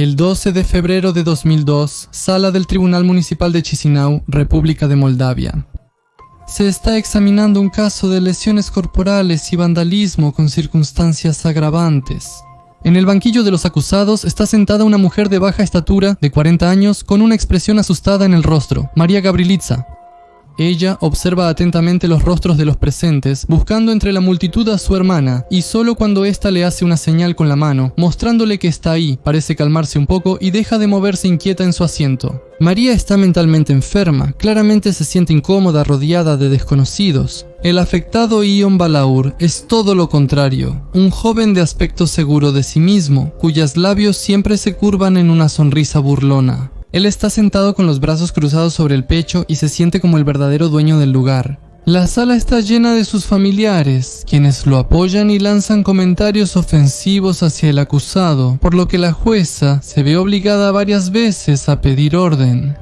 El 12 de febrero de 2002, Sala del Tribunal Municipal de Chisinau, República de Moldavia. Se está examinando un caso de lesiones corporales y vandalismo con circunstancias agravantes. En el banquillo de los acusados está sentada una mujer de baja estatura, de 40 años, con una expresión asustada en el rostro, María Gavrilitsa. Ella observa atentamente los rostros de los presentes, buscando entre la multitud a su hermana, y solo cuando ésta le hace una señal con la mano, mostrándole que está ahí, parece calmarse un poco y deja de moverse inquieta en su asiento. María está mentalmente enferma, claramente se siente incómoda rodeada de desconocidos. El afectado Ion Balaur es todo lo contrario, un joven de aspecto seguro de sí mismo, cuyos labios siempre se curvan en una sonrisa burlona. Él está sentado con los brazos cruzados sobre el pecho y se siente como el verdadero dueño del lugar. La sala está llena de sus familiares, quienes lo apoyan y lanzan comentarios ofensivos hacia el acusado, por lo que la jueza se ve obligada varias veces a pedir orden.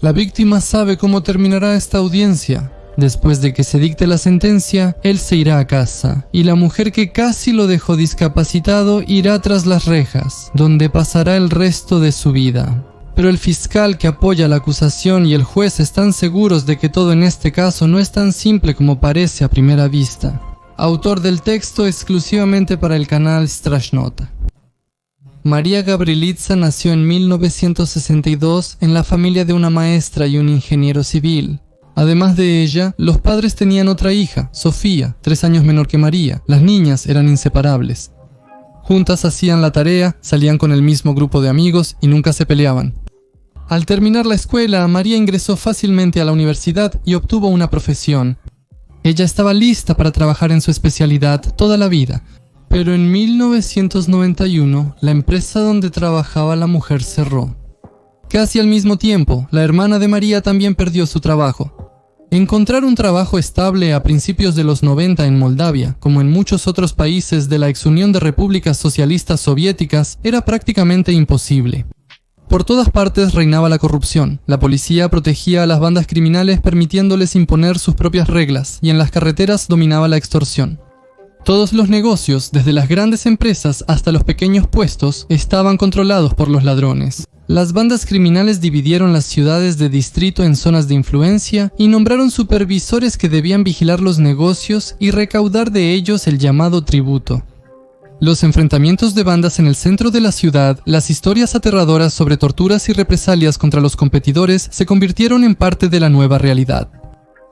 La víctima sabe cómo terminará esta audiencia. Después de que se dicte la sentencia, él se irá a casa, y la mujer que casi lo dejó discapacitado irá tras las rejas, donde pasará el resto de su vida. Pero el fiscal que apoya la acusación y el juez están seguros de que todo en este caso no es tan simple como parece a primera vista. Autor del texto exclusivamente para el canal Strashnota. María Gavrilitsa nació en 1962 en la familia de una maestra y un ingeniero civil. Además de ella, los padres tenían otra hija, Sofía, 3 años menor que María. Las niñas eran inseparables. Juntas hacían la tarea, salían con el mismo grupo de amigos y nunca se peleaban. Al terminar la escuela, María ingresó fácilmente a la universidad y obtuvo una profesión. Ella estaba lista para trabajar en su especialidad toda la vida, pero en 1991 la empresa donde trabajaba la mujer cerró. Casi al mismo tiempo, la hermana de María también perdió su trabajo. Encontrar un trabajo estable a principios de los 90 en Moldavia, como en muchos otros países de la exunión de repúblicas socialistas soviéticas, era prácticamente imposible. Por todas partes reinaba la corrupción. La policía protegía a las bandas criminales permitiéndoles imponer sus propias reglas, y en las carreteras dominaba la extorsión. Todos los negocios, desde las grandes empresas hasta los pequeños puestos, estaban controlados por los ladrones. Las bandas criminales dividieron las ciudades de distrito en zonas de influencia y nombraron supervisores que debían vigilar los negocios y recaudar de ellos el llamado tributo. Los enfrentamientos de bandas en el centro de la ciudad, las historias aterradoras sobre torturas y represalias contra los competidores se convirtieron en parte de la nueva realidad.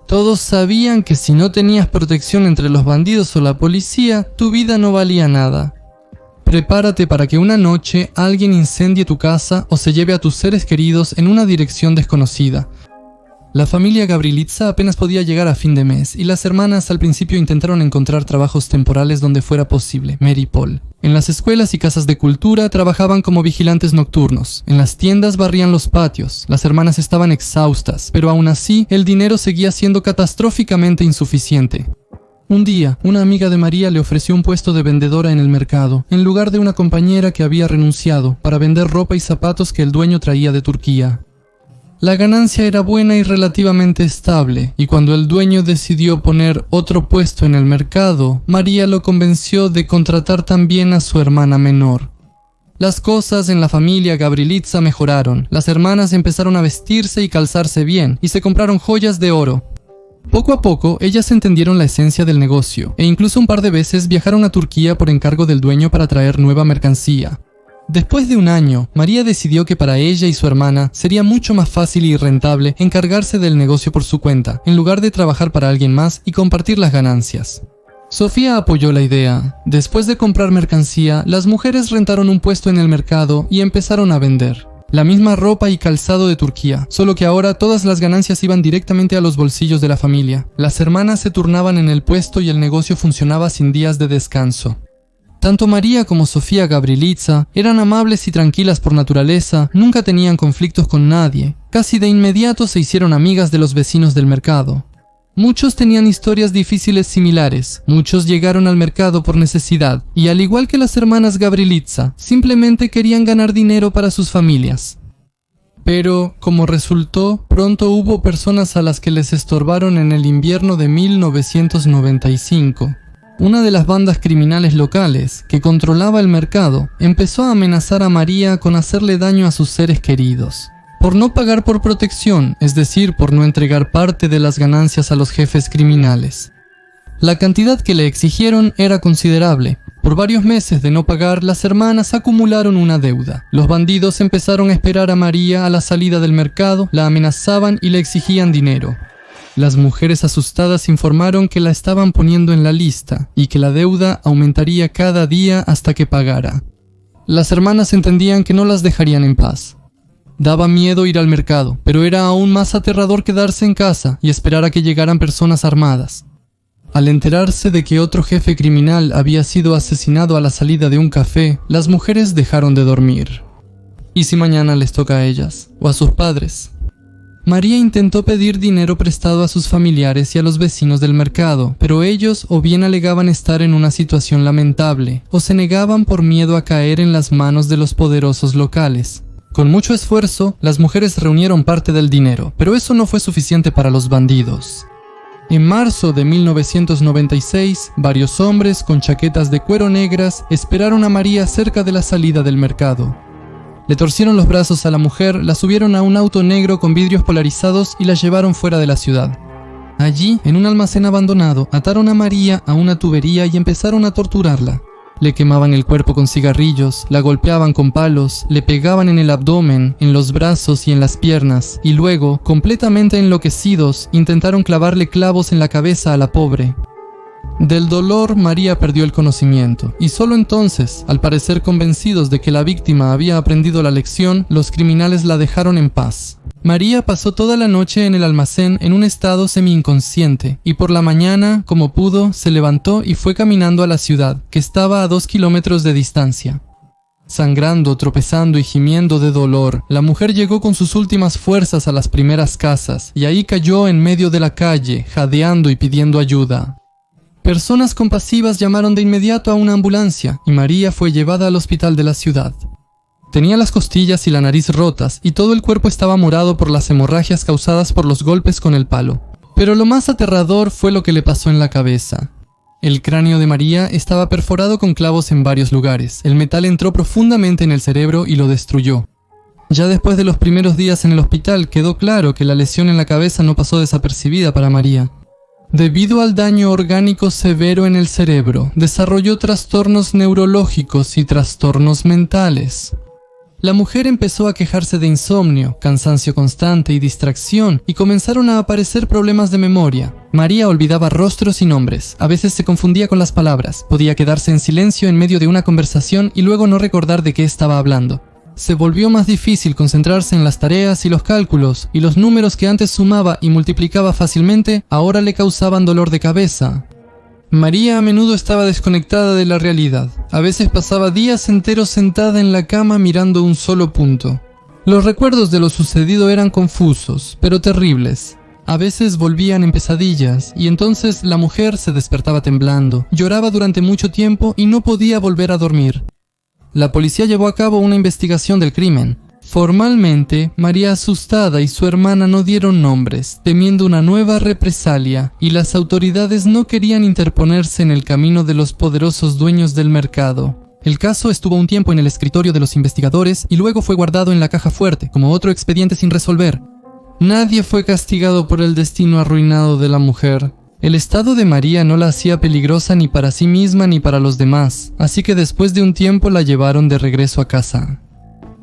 Todos sabían que si no tenías protección entre los bandidos o la policía, tu vida no valía nada. Prepárate para que una noche alguien incendie tu casa o se lleve a tus seres queridos en una dirección desconocida. La familia Gavrilitsa apenas podía llegar a fin de mes y las hermanas al principio intentaron encontrar trabajos temporales donde fuera posible, Mary Paul. En las escuelas y casas de cultura trabajaban como vigilantes nocturnos. En las tiendas barrían los patios. Las hermanas estaban exhaustas, pero aún así el dinero seguía siendo catastróficamente insuficiente. Un día, una amiga de María le ofreció un puesto de vendedora en el mercado, en lugar de una compañera que había renunciado para vender ropa y zapatos que el dueño traía de Turquía. La ganancia era buena y relativamente estable, y cuando el dueño decidió poner otro puesto en el mercado, María lo convenció de contratar también a su hermana menor. Las cosas en la familia Gavrilitsa mejoraron. Las hermanas empezaron a vestirse y calzarse bien, y se compraron joyas de oro. Poco a poco, ellas entendieron la esencia del negocio, e incluso un par de veces viajaron a Turquía por encargo del dueño para traer nueva mercancía. Después de un año, María decidió que para ella y su hermana sería mucho más fácil y rentable encargarse del negocio por su cuenta, en lugar de trabajar para alguien más y compartir las ganancias. Sofía apoyó la idea. Después de comprar mercancía, las mujeres rentaron un puesto en el mercado y empezaron a vender la misma ropa y calzado de Turquía, solo que ahora todas las ganancias iban directamente a los bolsillos de la familia. Las hermanas se turnaban en el puesto y el negocio funcionaba sin días de descanso. Tanto María como Sofía Gavrilitsa eran amables y tranquilas por naturaleza, nunca tenían conflictos con nadie. Casi de inmediato se hicieron amigas de los vecinos del mercado. Muchos tenían historias difíciles similares, muchos llegaron al mercado por necesidad, y al igual que las hermanas Gavrilitsa, simplemente querían ganar dinero para sus familias. Pero, como resultó, pronto hubo personas a las que les estorbaron en el invierno de 1995. Una de las bandas criminales locales, que controlaba el mercado, empezó a amenazar a María con hacerle daño a sus seres queridos. Por no pagar por protección, es decir, por no entregar parte de las ganancias a los jefes criminales. La cantidad que le exigieron era considerable. Por varios meses de no pagar, las hermanas acumularon una deuda. Los bandidos empezaron a esperar a María a la salida del mercado, la amenazaban y le exigían dinero. Las mujeres asustadas informaron que la estaban poniendo en la lista y que la deuda aumentaría cada día hasta que pagara. Las hermanas entendían que no las dejarían en paz. Daba miedo ir al mercado, pero era aún más aterrador quedarse en casa y esperar a que llegaran personas armadas. Al enterarse de que otro jefe criminal había sido asesinado a la salida de un café, las mujeres dejaron de dormir. ¿Y si mañana les toca a ellas o a sus padres? María intentó pedir dinero prestado a sus familiares y a los vecinos del mercado, pero ellos o bien alegaban estar en una situación lamentable, o se negaban por miedo a caer en las manos de los poderosos locales. Con mucho esfuerzo, las mujeres reunieron parte del dinero, pero eso no fue suficiente para los bandidos. En marzo de 1996, varios hombres con chaquetas de cuero negras esperaron a María cerca de la salida del mercado. Le torcieron los brazos a la mujer, la subieron a un auto negro con vidrios polarizados y la llevaron fuera de la ciudad. Allí, en un almacén abandonado, ataron a María a una tubería y empezaron a torturarla. Le quemaban el cuerpo con cigarrillos, la golpeaban con palos, le pegaban en el abdomen, en los brazos y en las piernas, y luego, completamente enloquecidos, intentaron clavarle clavos en la cabeza a la pobre. Del dolor, María perdió el conocimiento, y solo entonces, al parecer convencidos de que la víctima había aprendido la lección, los criminales la dejaron en paz. María pasó toda la noche en el almacén en un estado semi-inconsciente, y por la mañana, como pudo, se levantó y fue caminando a la ciudad, que estaba a 2 kilómetros de distancia. Sangrando, tropezando y gimiendo de dolor, la mujer llegó con sus últimas fuerzas a las primeras casas, y ahí cayó en medio de la calle, jadeando y pidiendo ayuda. Personas compasivas llamaron de inmediato a una ambulancia y María fue llevada al hospital de la ciudad. Tenía las costillas y la nariz rotas y todo el cuerpo estaba morado por las hemorragias causadas por los golpes con el palo. Pero lo más aterrador fue lo que le pasó en la cabeza. El cráneo de María estaba perforado con clavos en varios lugares. El metal entró profundamente en el cerebro y lo destruyó. Ya después de los primeros días en el hospital quedó claro que la lesión en la cabeza no pasó desapercibida para María. Debido al daño orgánico severo en el cerebro, desarrolló trastornos neurológicos y trastornos mentales. La mujer empezó a quejarse de insomnio, cansancio constante y distracción, y comenzaron a aparecer problemas de memoria. María olvidaba rostros y nombres, a veces se confundía con las palabras, podía quedarse en silencio en medio de una conversación y luego no recordar de qué estaba hablando. Se volvió más difícil concentrarse en las tareas y los cálculos, y los números que antes sumaba y multiplicaba fácilmente, ahora le causaban dolor de cabeza. María a menudo estaba desconectada de la realidad. A veces pasaba días enteros sentada en la cama mirando un solo punto. Los recuerdos de lo sucedido eran confusos, pero terribles. A veces volvían en pesadillas, y entonces la mujer se despertaba temblando, lloraba durante mucho tiempo y no podía volver a dormir. La policía llevó a cabo una investigación del crimen. Formalmente, María asustada y su hermana no dieron nombres, temiendo una nueva represalia, y las autoridades no querían interponerse en el camino de los poderosos dueños del mercado. El caso estuvo un tiempo en el escritorio de los investigadores y luego fue guardado en la caja fuerte, como otro expediente sin resolver. Nadie fue castigado por el destino arruinado de la mujer. El estado de María no la hacía peligrosa ni para sí misma ni para los demás, así que después de un tiempo la llevaron de regreso a casa.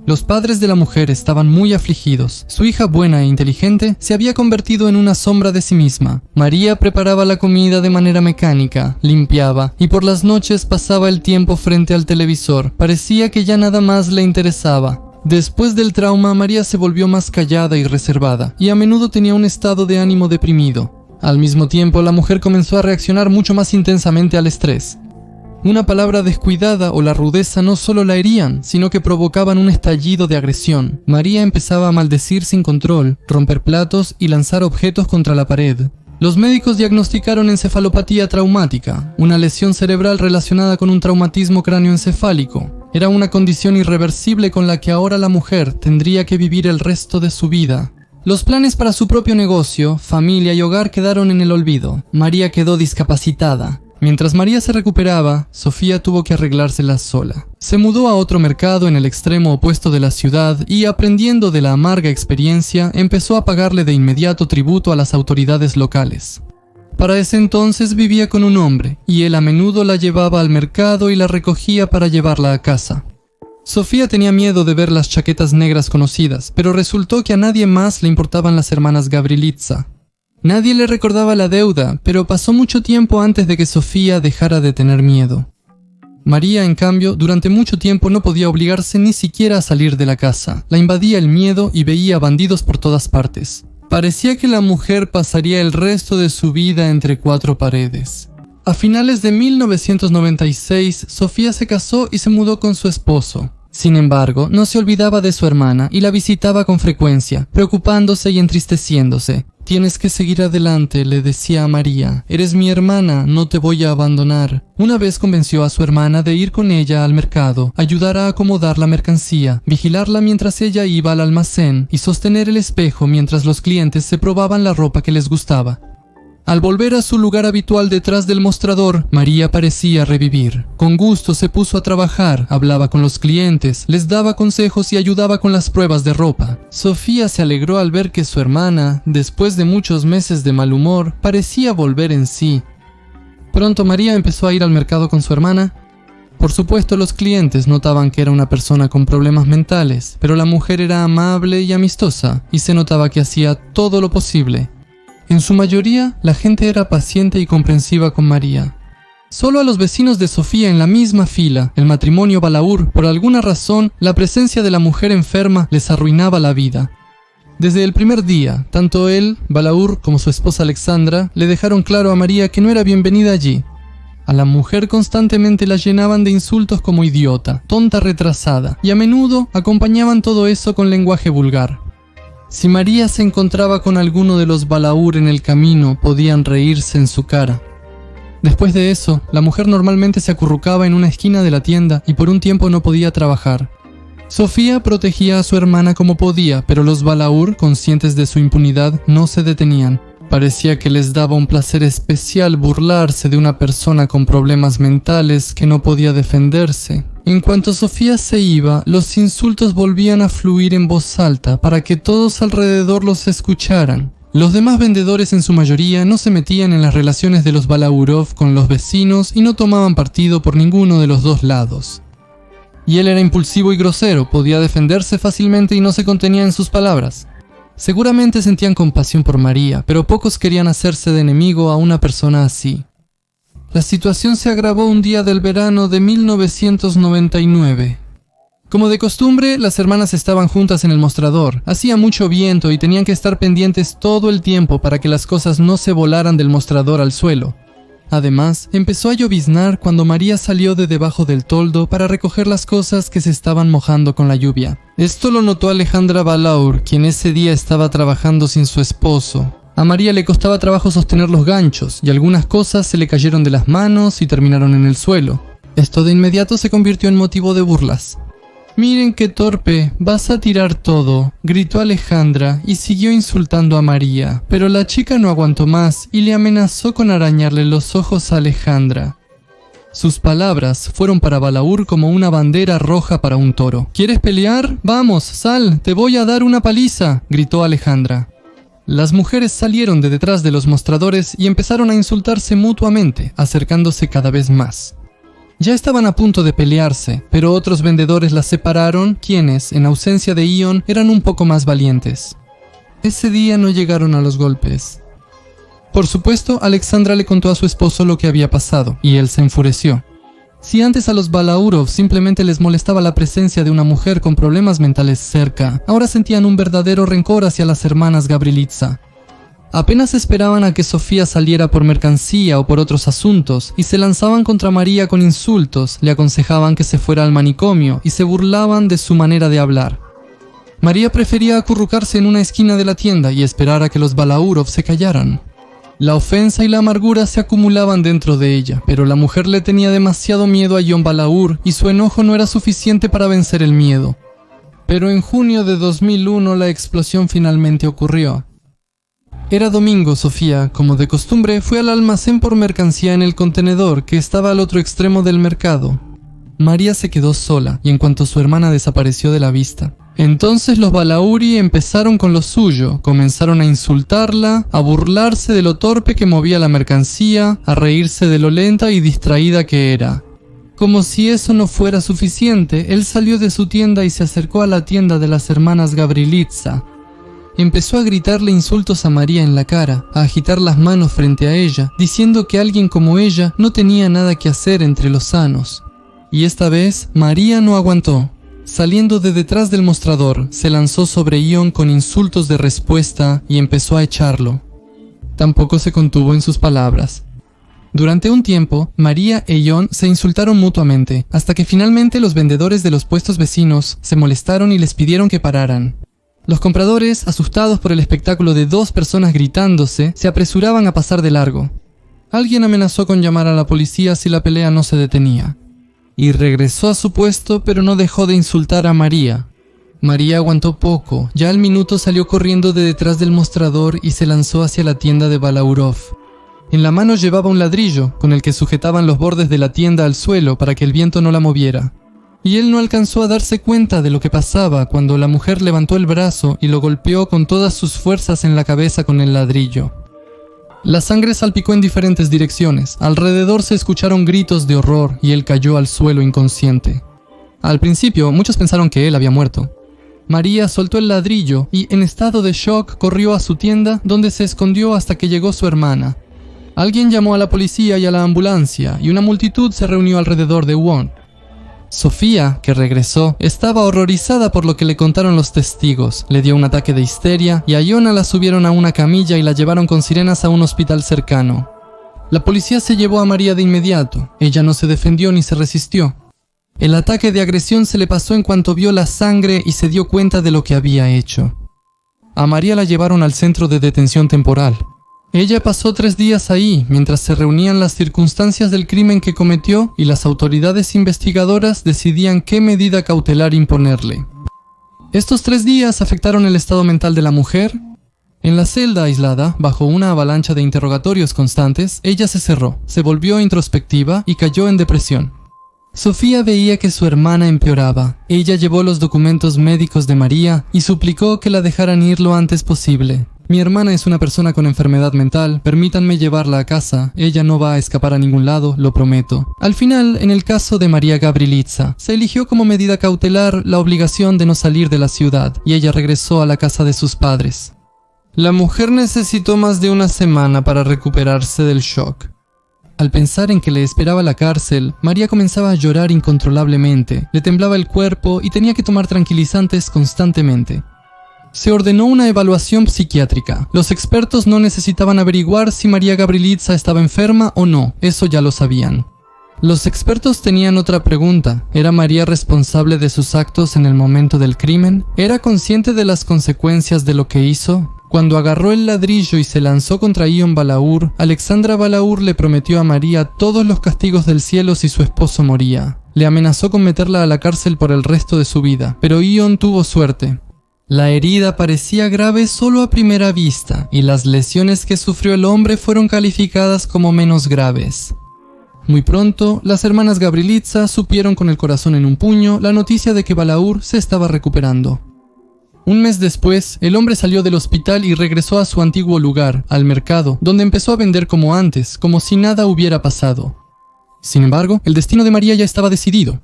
Los padres de la mujer estaban muy afligidos. Su hija buena e inteligente se había convertido en una sombra de sí misma. María preparaba la comida de manera mecánica, limpiaba y por las noches pasaba el tiempo frente al televisor. Parecía que ya nada más le interesaba. Después del trauma, María se volvió más callada y reservada, y a menudo tenía un estado de ánimo deprimido. Al mismo tiempo, la mujer comenzó a reaccionar mucho más intensamente al estrés. Una palabra descuidada o la rudeza no solo la herían, sino que provocaban un estallido de agresión. María empezaba a maldecir sin control, romper platos y lanzar objetos contra la pared. Los médicos diagnosticaron encefalopatía traumática, una lesión cerebral relacionada con un traumatismo cráneoencefálico. Era una condición irreversible con la que ahora la mujer tendría que vivir el resto de su vida. Los planes para su propio negocio, familia y hogar quedaron en el olvido. María quedó discapacitada. Mientras María se recuperaba, Sofía tuvo que arreglársela sola. Se mudó a otro mercado en el extremo opuesto de la ciudad y, aprendiendo de la amarga experiencia, empezó a pagarle de inmediato tributo a las autoridades locales. Para ese entonces vivía con un hombre, y él a menudo la llevaba al mercado y la recogía para llevarla a casa. Sofía tenía miedo de ver las chaquetas negras conocidas, pero resultó que a nadie más le importaban las hermanas Gavrilitsa. Nadie le recordaba la deuda, pero pasó mucho tiempo antes de que Sofía dejara de tener miedo. María, en cambio, durante mucho tiempo no podía obligarse ni siquiera a salir de la casa. La invadía el miedo y veía bandidos por todas partes. Parecía que la mujer pasaría el resto de su vida entre cuatro paredes. A finales de 1996, Sofía se casó y se mudó con su esposo. Sin embargo, no se olvidaba de su hermana y la visitaba con frecuencia, preocupándose y entristeciéndose. «Tienes que seguir adelante», le decía a María. «Eres mi hermana, no te voy a abandonar». Una vez convenció a su hermana de ir con ella al mercado, ayudar a acomodar la mercancía, vigilarla mientras ella iba al almacén y sostener el espejo mientras los clientes se probaban la ropa que les gustaba. Al volver a su lugar habitual detrás del mostrador, María parecía revivir. Con gusto se puso a trabajar, hablaba con los clientes, les daba consejos y ayudaba con las pruebas de ropa. Sofía se alegró al ver que su hermana, después de muchos meses de mal humor, parecía volver en sí. Pronto María empezó a ir al mercado con su hermana. Por supuesto, los clientes notaban que era una persona con problemas mentales, pero la mujer era amable y amistosa, y se notaba que hacía todo lo posible. En su mayoría, la gente era paciente y comprensiva con María. Solo a los vecinos de Sofía en la misma fila, el matrimonio Balaur, por alguna razón, la presencia de la mujer enferma les arruinaba la vida. Desde el primer día, tanto él, Balaur, como su esposa Alexandra, le dejaron claro a María que no era bienvenida allí. A la mujer constantemente la llenaban de insultos como idiota, tonta retrasada, y a menudo acompañaban todo eso con lenguaje vulgar. Si María se encontraba con alguno de los Balaur en el camino, podían reírse en su cara. Después de eso, la mujer normalmente se acurrucaba en una esquina de la tienda y por un tiempo no podía trabajar. Sofía protegía a su hermana como podía, pero los Balaur, conscientes de su impunidad, no se detenían. Parecía que les daba un placer especial burlarse de una persona con problemas mentales que no podía defenderse. En cuanto Sofía se iba, los insultos volvían a fluir en voz alta para que todos alrededor los escucharan. Los demás vendedores en su mayoría no se metían en las relaciones de los Balaurov con los vecinos y no tomaban partido por ninguno de los dos lados. Y él era impulsivo y grosero, podía defenderse fácilmente y no se contenía en sus palabras. Seguramente sentían compasión por María, pero pocos querían hacerse de enemigo a una persona así. La situación se agravó un día del verano de 1999. Como de costumbre, las hermanas estaban juntas en el mostrador. Hacía mucho viento y tenían que estar pendientes todo el tiempo para que las cosas no se volaran del mostrador al suelo. Además, empezó a lloviznar cuando María salió de debajo del toldo para recoger las cosas que se estaban mojando con la lluvia. Esto lo notó Alejandra Balaur, quien ese día estaba trabajando sin su esposo. A María le costaba trabajo sostener los ganchos y algunas cosas se le cayeron de las manos y terminaron en el suelo. Esto de inmediato se convirtió en motivo de burlas. «Miren qué torpe, vas a tirar todo», gritó Alejandra y siguió insultando a María. Pero la chica no aguantó más y le amenazó con arañarle los ojos a Alejandra. Sus palabras fueron para Balaur como una bandera roja para un toro. «¿Quieres pelear? Vamos, sal, te voy a dar una paliza», gritó Alejandra. Las mujeres salieron de detrás de los mostradores y empezaron a insultarse mutuamente, acercándose cada vez más. Ya estaban a punto de pelearse, pero otros vendedores las separaron, quienes, en ausencia de Ion, eran un poco más valientes. Ese día no llegaron a los golpes. Por supuesto, Alexandra le contó a su esposo lo que había pasado, y él se enfureció. Si antes a los Balaurov simplemente les molestaba la presencia de una mujer con problemas mentales cerca, ahora sentían un verdadero rencor hacia las hermanas Gavrilitsa. Apenas esperaban a que Sofía saliera por mercancía o por otros asuntos, y se lanzaban contra María con insultos, le aconsejaban que se fuera al manicomio y se burlaban de su manera de hablar. María prefería acurrucarse en una esquina de la tienda y esperar a que los Balaurov se callaran. La ofensa y la amargura se acumulaban dentro de ella, pero la mujer le tenía demasiado miedo a Ion Balaur y su enojo no era suficiente para vencer el miedo. Pero en junio de 2001 la explosión finalmente ocurrió. Era domingo. Sofía, como de costumbre, fue al almacén por mercancía en el contenedor que estaba al otro extremo del mercado. María se quedó sola y en cuanto su hermana desapareció de la vista. Entonces los Balauri empezaron con lo suyo, comenzaron a insultarla, a burlarse de lo torpe que movía la mercancía, a reírse de lo lenta y distraída que era. Como si eso no fuera suficiente, él salió de su tienda y se acercó a la tienda de las hermanas Gabrilitsa. Empezó a gritarle insultos a María en la cara, a agitar las manos frente a ella, diciendo que alguien como ella no tenía nada que hacer entre los sanos. Y esta vez, María no aguantó. Saliendo de detrás del mostrador, se lanzó sobre Ion con insultos de respuesta y empezó a echarlo. Tampoco se contuvo en sus palabras. Durante un tiempo, María e Ion se insultaron mutuamente, hasta que finalmente los vendedores de los puestos vecinos se molestaron y les pidieron que pararan. Los compradores, asustados por el espectáculo de dos personas gritándose, se apresuraban a pasar de largo. Alguien amenazó con llamar a la policía si la pelea no se detenía. Y regresó a su puesto, pero no dejó de insultar a María. María aguantó poco, ya al minuto salió corriendo de detrás del mostrador y se lanzó hacia la tienda de Balaurov. En la mano llevaba un ladrillo, con el que sujetaban los bordes de la tienda al suelo para que el viento no la moviera. Y él no alcanzó a darse cuenta de lo que pasaba cuando la mujer levantó el brazo y lo golpeó con todas sus fuerzas en la cabeza con el ladrillo. La sangre salpicó en diferentes direcciones, alrededor se escucharon gritos de horror y él cayó al suelo inconsciente. Al principio, muchos pensaron que él había muerto. María soltó el ladrillo y, en estado de shock, corrió a su tienda, donde se escondió hasta que llegó su hermana. Alguien llamó a la policía y a la ambulancia, y una multitud se reunió alrededor de Won. Sofía, que regresó, estaba horrorizada por lo que le contaron los testigos. Le dio un ataque de histeria y a Iona la subieron a una camilla y la llevaron con sirenas a un hospital cercano. La policía se llevó a María de inmediato. Ella no se defendió ni se resistió. El ataque de agresión se le pasó en cuanto vio la sangre y se dio cuenta de lo que había hecho. A María la llevaron al centro de detención temporal. Ella pasó 3 días ahí, mientras se reunían las circunstancias del crimen que cometió y las autoridades investigadoras decidían qué medida cautelar imponerle. Estos 3 días afectaron el estado mental de la mujer. En la celda aislada, bajo una avalancha de interrogatorios constantes, ella se cerró, se volvió introspectiva y cayó en depresión. Sofía veía que su hermana empeoraba. Ella llevó los documentos médicos de María y suplicó que la dejaran ir lo antes posible. Mi hermana es una persona con enfermedad mental, permítanme llevarla a casa, ella no va a escapar a ningún lado, lo prometo. Al final, en el caso de María Gabrilitsa, se eligió como medida cautelar la obligación de no salir de la ciudad, y ella regresó a la casa de sus padres. La mujer necesitó más de una semana para recuperarse del shock. Al pensar en que le esperaba la cárcel, María comenzaba a llorar incontrolablemente, le temblaba el cuerpo y tenía que tomar tranquilizantes constantemente. Se ordenó una evaluación psiquiátrica. Los expertos no necesitaban averiguar si María Gabrilitsa estaba enferma o no, eso ya lo sabían. Los expertos tenían otra pregunta. ¿Era María responsable de sus actos en el momento del crimen? ¿Era consciente de las consecuencias de lo que hizo? Cuando agarró el ladrillo y se lanzó contra Ion Balaur, Alexandra Balaur le prometió a María todos los castigos del cielo si su esposo moría. Le amenazó con meterla a la cárcel por el resto de su vida, pero Ion tuvo suerte. La herida parecía grave solo a primera vista, y las lesiones que sufrió el hombre fueron calificadas como menos graves. Muy pronto, las hermanas Gabrilitsa supieron con el corazón en un puño la noticia de que Balaur se estaba recuperando. Un mes después, el hombre salió del hospital y regresó a su antiguo lugar, al mercado, donde empezó a vender como antes, como si nada hubiera pasado. Sin embargo, el destino de María ya estaba decidido.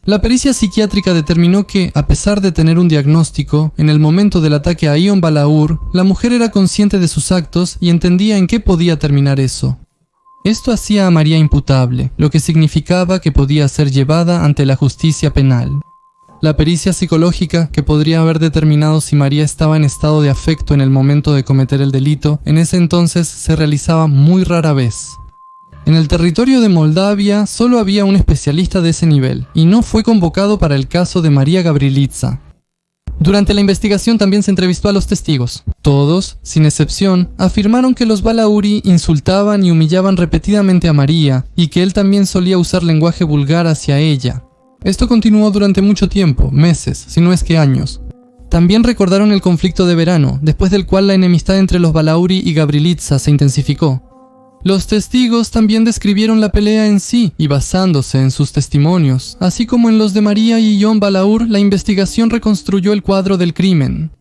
La pericia psiquiátrica determinó que, a pesar de tener un diagnóstico, en el momento del ataque a Ion Balaur, la mujer era consciente de sus actos y entendía en qué podía terminar eso. Esto hacía a María imputable, lo que significaba que podía ser llevada ante la justicia penal. La pericia psicológica, que podría haber determinado si María estaba en estado de afecto en el momento de cometer el delito, en ese entonces se realizaba muy rara vez. En el territorio de Moldavia solo había un especialista de ese nivel, y no fue convocado para el caso de María Gabrilitsa. Durante la investigación también se entrevistó a los testigos. Todos, sin excepción, afirmaron que los Balauri insultaban y humillaban repetidamente a María, y que él también solía usar lenguaje vulgar hacia ella. Esto continuó durante mucho tiempo, meses, si no es que años. También recordaron el conflicto de verano, después del cual la enemistad entre los Balauri y Gabrilitsa se intensificó. Los testigos también describieron la pelea en sí y basándose en sus testimonios, así como en los de María y John Balaur, la investigación reconstruyó el cuadro del crimen.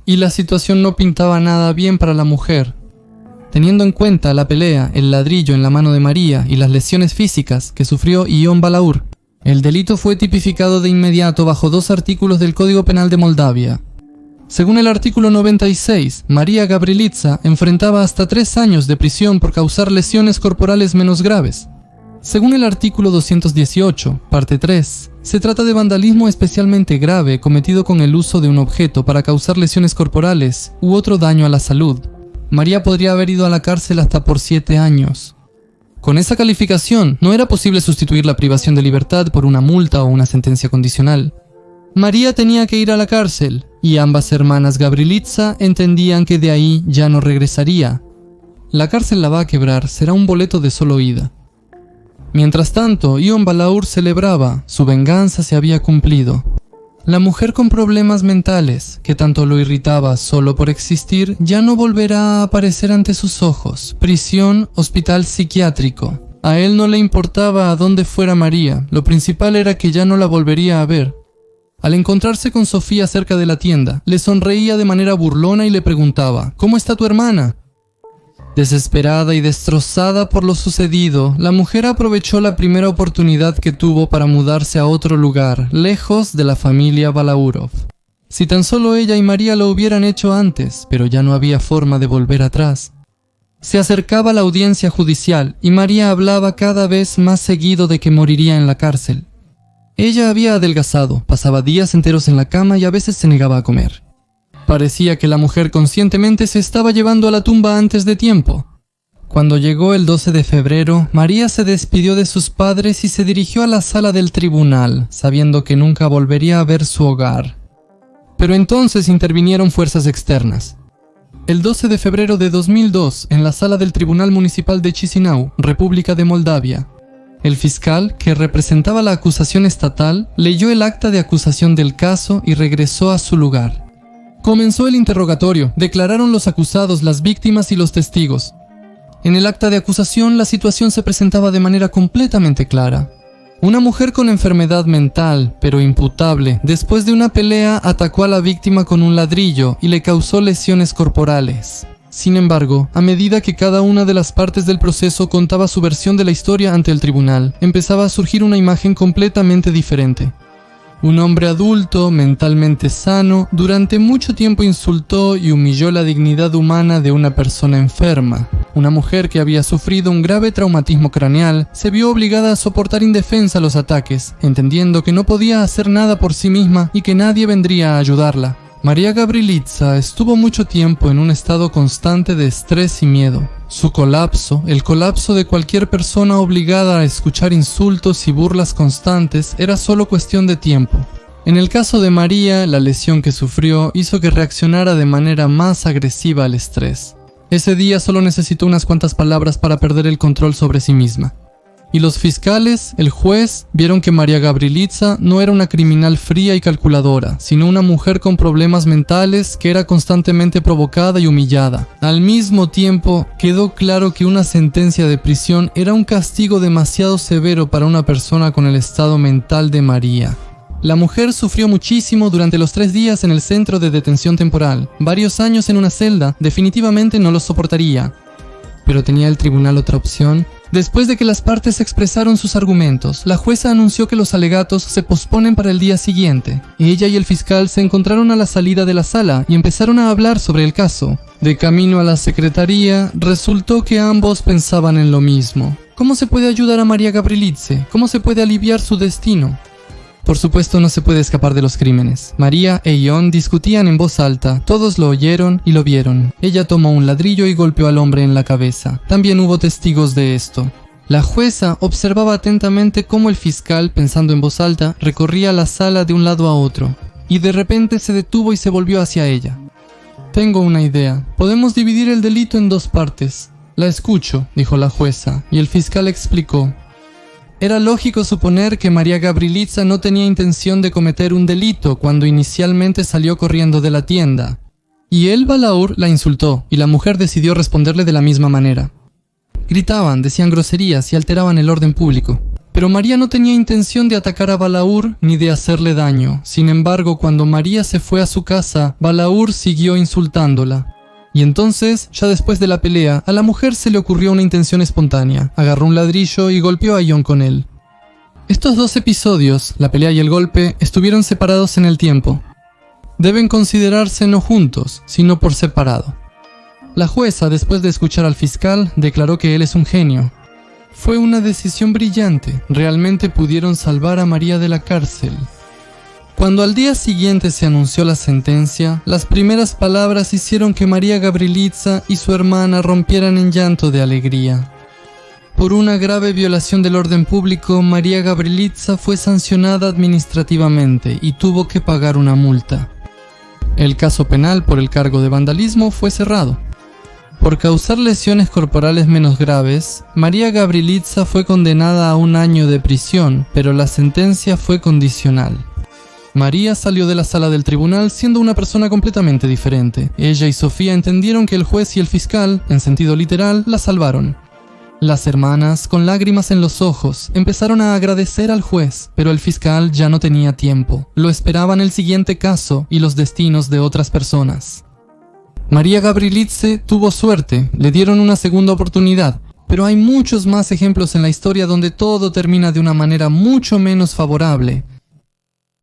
Y la situación no pintaba nada bien para la mujer. Teniendo en cuenta la pelea, el ladrillo en la mano de María y las lesiones físicas que sufrió Ion Balaur, el delito fue tipificado de inmediato bajo 2 artículos del Código Penal de Moldavia. Según el artículo 96, María Gabrilitsa enfrentaba hasta 3 años de prisión por causar lesiones corporales menos graves. Según el artículo 218, parte 3, se trata de vandalismo especialmente grave cometido con el uso de un objeto para causar lesiones corporales u otro daño a la salud. María podría haber ido a la cárcel hasta por 7 años. Con esa calificación, no era posible sustituir la privación de libertad por una multa o una sentencia condicional. María tenía que ir a la cárcel, y ambas hermanas Gabrilitsa entendían que de ahí ya no regresaría. La cárcel la va a quebrar, será un boleto de solo ida. Mientras tanto, Ion Balaur celebraba, su venganza se había cumplido. La mujer con problemas mentales, que tanto lo irritaba solo por existir, ya no volverá a aparecer ante sus ojos. Prisión, hospital psiquiátrico. A él no le importaba a dónde fuera María, lo principal era que ya no la volvería a ver. Al encontrarse con Sofía cerca de la tienda, le sonreía de manera burlona y le preguntaba: ¿Cómo está tu hermana? Desesperada y destrozada por lo sucedido, la mujer aprovechó la primera oportunidad que tuvo para mudarse a otro lugar, lejos de la familia Balaurov. Si tan solo ella y María lo hubieran hecho antes, pero ya no había forma de volver atrás. Se acercaba la audiencia judicial y María hablaba cada vez más seguido de que moriría en la cárcel. Ella había adelgazado, pasaba días enteros en la cama y a veces se negaba a comer. Parecía que la mujer conscientemente se estaba llevando a la tumba antes de tiempo. Cuando llegó el 12 de febrero, María se despidió de sus padres y se dirigió a la sala del tribunal, sabiendo que nunca volvería a ver su hogar. Pero entonces intervinieron fuerzas externas. El 12 de febrero de 2002, en la sala del Tribunal Municipal de Chisinau, República de Moldavia, el fiscal, que representaba la acusación estatal, leyó el acta de acusación del caso y regresó a su lugar. Comenzó el interrogatorio, declararon los acusados, las víctimas y los testigos. En el acta de acusación la situación se presentaba de manera completamente clara. Una mujer con enfermedad mental, pero imputable, después de una pelea atacó a la víctima con un ladrillo y le causó lesiones corporales. Sin embargo, a medida que cada una de las partes del proceso contaba su versión de la historia ante el tribunal, empezaba a surgir una imagen completamente diferente. Un hombre adulto, mentalmente sano, durante mucho tiempo insultó y humilló la dignidad humana de una persona enferma. Una mujer que había sufrido un grave traumatismo craneal se vio obligada a soportar indefensa los ataques, entendiendo que no podía hacer nada por sí misma y que nadie vendría a ayudarla. María Gabrilitsa estuvo mucho tiempo en un estado constante de estrés y miedo. Su colapso, el colapso de cualquier persona obligada a escuchar insultos y burlas constantes, era solo cuestión de tiempo. En el caso de María, la lesión que sufrió hizo que reaccionara de manera más agresiva al estrés. Ese día solo necesitó unas cuantas palabras para perder el control sobre sí misma. Y los fiscales, el juez, vieron que María Gabrilitsa no era una criminal fría y calculadora, sino una mujer con problemas mentales que era constantemente provocada y humillada. Al mismo tiempo, quedó claro que una sentencia de prisión era un castigo demasiado severo para una persona con el estado mental de María. La mujer sufrió muchísimo durante los 3 días en el centro de detención temporal. Varios años en una celda definitivamente no lo soportaría. Pero ¿tenía el tribunal otra opción? Después de que las partes expresaron sus argumentos, la jueza anunció que los alegatos se posponen para el día siguiente. Ella y el fiscal se encontraron a la salida de la sala y empezaron a hablar sobre el caso. De camino a la secretaría, resultó que ambos pensaban en lo mismo. ¿Cómo se puede ayudar a María Gabrilitsa? ¿Cómo se puede aliviar su destino? Por supuesto, no se puede escapar de los crímenes. María e Ion discutían en voz alta. Todos lo oyeron y lo vieron. Ella tomó un ladrillo y golpeó al hombre en la cabeza. También hubo testigos de esto. La jueza observaba atentamente cómo el fiscal, pensando en voz alta, recorría la sala de un lado a otro. Y de repente se detuvo y se volvió hacia ella. Tengo una idea. Podemos dividir el delito en 2 partes. La escucho, dijo la jueza, y el fiscal explicó. Era lógico suponer que María Gavrilitsa no tenía intención de cometer un delito cuando inicialmente salió corriendo de la tienda. Y el balaúr la insultó, y la mujer decidió responderle de la misma manera. Gritaban, decían groserías y alteraban el orden público. Pero María no tenía intención de atacar a Balaúr ni de hacerle daño. Sin embargo, cuando María se fue a su casa, Balaúr siguió insultándola. Y entonces, ya después de la pelea, a la mujer se le ocurrió una intención espontánea. Agarró un ladrillo y golpeó a John con él. Estos dos episodios, la pelea y el golpe, estuvieron separados en el tiempo. Deben considerarse no juntos, sino por separado. La jueza, después de escuchar al fiscal, declaró que él es un genio. Fue una decisión brillante. Realmente pudieron salvar a María de la cárcel. Cuando al día siguiente se anunció la sentencia, las primeras palabras hicieron que María Gavrilitsa y su hermana rompieran en llanto de alegría. Por una grave violación del orden público, María Gavrilitsa fue sancionada administrativamente y tuvo que pagar una multa. El caso penal por el cargo de vandalismo fue cerrado. Por causar lesiones corporales menos graves, María Gavrilitsa fue condenada a 1 año de prisión, pero la sentencia fue condicional. María salió de la sala del tribunal siendo una persona completamente diferente. Ella y Sofía entendieron que el juez y el fiscal, en sentido literal, la salvaron. Las hermanas, con lágrimas en los ojos, empezaron a agradecer al juez, pero el fiscal ya no tenía tiempo. Lo esperaban el siguiente caso y los destinos de otras personas. María Gavrilitsa tuvo suerte, le dieron una segunda oportunidad, pero hay muchos más ejemplos en la historia donde todo termina de una manera mucho menos favorable.